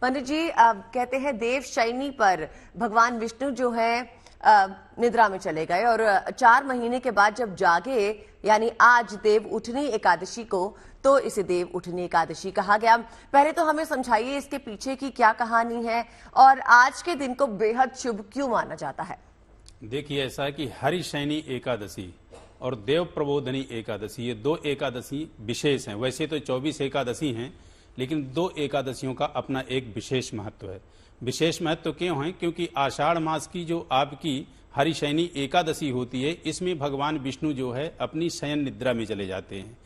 पंडित जी कहते हैं देव शयनी पर भगवान विष्णु जो है निद्रा में चले गए और 4 महीने के बाद जब जागे यानी आज देव उठनी एकादशी को तो इसे देव उठनी एकादशी कहा गया। पहले तो हमें समझाइए इसके पीछे की क्या कहानी है और आज के दिन को बेहद शुभ क्यों माना जाता है। देखिए, ऐसा है कि हरिशयनी एकादशी और देव प्रबोधनी एकादशी, ये 2 एकादशी विशेष हैं। वैसे तो 24 एकादशी हैं, लेकिन 2 एकादशियों का अपना एक विशेष महत्व है। विशेष महत्व क्यों है? क्योंकि आषाढ़ मास की जो आपकी हरिशयनी एकादशी होती है, इसमें भगवान विष्णु जो है अपनी शयन निद्रा में चले जाते हैं।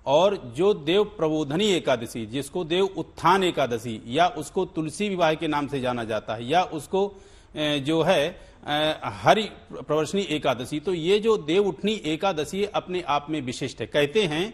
और जो देव प्रबोधनी एकादशी, जिसको देव उत्थान एकादशी या उसको तुलसी विवाह के नाम से जाना जाता है, या उसको जो है हरि प्रवर्षणी एकादशी, तो ये जो देव उठनी एकादशी अपने आप में विशिष्ट है। कहते हैं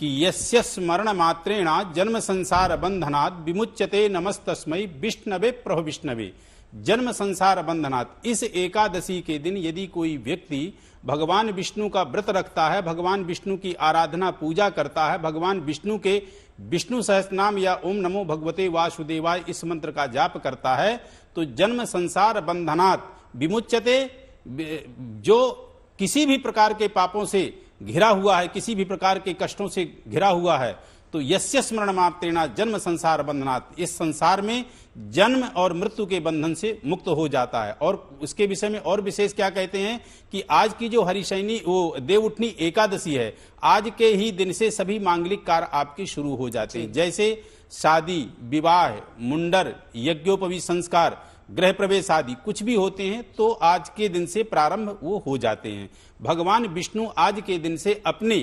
कि यस्य स्मरण मात्रेण जन्म संसार बंधनात् विमुच्यते नमस्तस्मै विष्णवे प्रभ विष्णवे। जन्म संसार बंधनात्, इस एकादशी के दिन यदि कोई व्यक्ति भगवान विष्णु का व्रत रखता है, भगवान विष्णु की आराधना पूजा करता है, भगवान विष्णु के विष्णु सहस्त्रनाम या ओम नमो भगवते वासुदेवाय इस मंत्र का जाप करता है, तो जन्म संसार बंधनात् विमुच्यते, जो किसी भी प्रकार के पापों से घिरा हुआ है, किसी भी प्रकार के कष्टों से घिरा हुआ है, तो यस्य स्मरण मात्रेण जन्म संसार बंधनात्, इस संसार में जन्म और मृत्यु के बंधन से मुक्त हो जाता है। और उसके विषय में और विशेष क्या कहते हैं कि आज की जो हरिशयनी वो देव उठनी एकादशी है, आज के ही दिन से सभी मांगलिक कार्य आपके शुरू हो जाते हैं। जैसे शादी, विवाह, मुंडर, यज्ञोपवीत संस्कार, गृह प्रवेश आदि कुछ भी होते हैं तो आज के दिन से प्रारंभ वो हो जाते हैं। भगवान विष्णु आज के दिन से अपने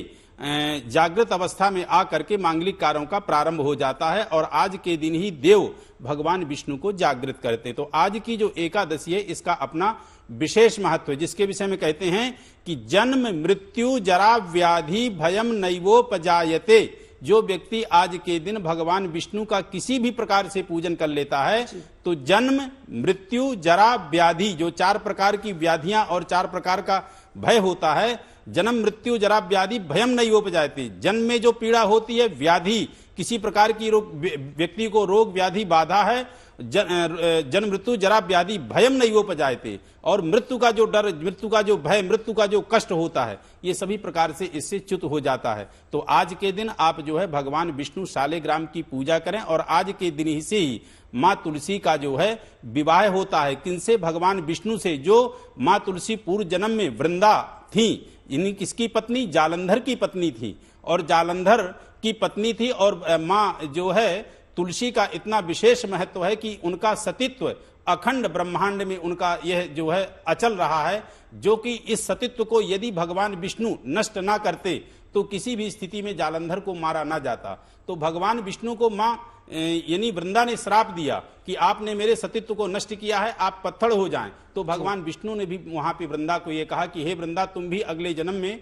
जागृत अवस्था में आकर के मांगलिक कार्यों का प्रारंभ हो जाता है और आज के दिन ही देव भगवान विष्णु को जागृत करते। तो आज की जो एकादशी है इसका अपना विशेष महत्व है, जिसके विषय में कहते हैं कि जन्म मृत्यु जरा व्याधि भयम नैवोपजायते। जो व्यक्ति आज के दिन भगवान विष्णु का किसी भी प्रकार से पूजन कर लेता है तो जन्म मृत्यु जरा व्याधि, जो 4 प्रकार की व्याधियां और 4 प्रकार का भय होता है, जन्म मृत्यु जरा व्याधि भयम नहीं उपजायते। जन्म में जो पीड़ा होती है, व्याधि किसी प्रकार की व्यक्ति को रोग व्याधि बाधा है, जन्म मृत्यु जरा व्याधि भयम नहीं उपजायते। और मृत्यु का जो डर, मृत्यु का जो भय, मृत्यु का जो कष्ट होता है, ये सभी प्रकार से इससे च्युत हो जाता है। तो आज के दिन आप जो है भगवान विष्णु शालिग्राम की पूजा करें और आज के दिन ही से ही माँ तुलसी का जो है विवाह होता है। किनसे? भगवान विष्णु से। जो माँ तुलसी पूर्व जन्म में वृंदा थी, इन्हीं किसकी पत्नी? जालंधर की पत्नी थी। और जालंधर की पत्नी थी और माँ जो है तुलसी का इतना विशेष महत्व है कि उनका सतीत्व अखंड ब्रह्मांड में उनका यह जो है अचल रहा है, जो कि इस सतीत्व को यदि भगवान विष्णु नष्ट ना करते तो किसी भी स्थिति में जालंधर को मारा ना जाता। तो भगवान विष्णु को माँ यानी वृंदा ने श्राप दिया कि आपने मेरे सतीत्व को नष्ट किया है, आप पत्थर हो जाएं। तो भगवान विष्णु ने भी वहां पे वृंदा को यह कहा कि हे वृंदा, तुम भी अगले जन्म में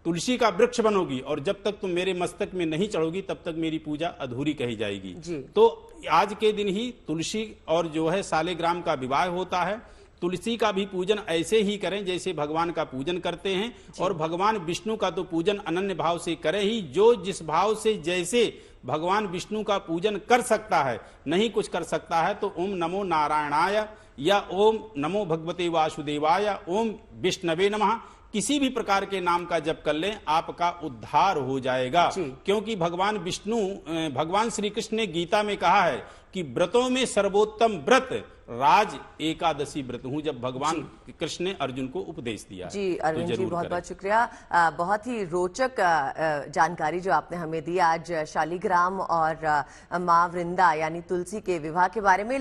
तुलसी का वृक्ष बनोगी और जब तक तुम मेरे मस्तक में नहीं चढ़ोगी तब तक मेरी पूजा अधूरी कही जाएगी। तो आज के दिन ही तुलसी और जो है शालिग्राम का विवाह होता है। तुलसी का भी पूजन ऐसे ही करें जैसे भगवान का पूजन करते हैं, और भगवान विष्णु का तो पूजन अनन्य भाव से करें ही। जो जिस भाव से जैसे भगवान विष्णु का पूजन कर सकता है, नहीं कुछ कर सकता है, तो ओम नमो नारायणाय या ओम नमो भगवते वासुदेवाय, ओम विष्णवे नमः, किसी भी प्रकार के नाम का जप कर लें, आपका उद्धार हो जाएगा। क्योंकि भगवान विष्णु, भगवान श्री कृष्ण ने गीता में कहा है कि व्रतों में सर्वोत्तम व्रत राज एकादशी व्रत हूं, जब भगवान कृष्ण ने अर्जुन को उपदेश दिया। जी अरविंद जी, बहुत बहुत शुक्रिया। बहुत ही रोचक जानकारी जो आपने हमें दी आज शालिग्राम और माँ वृंदा यानी तुलसी के विवाह के बारे में।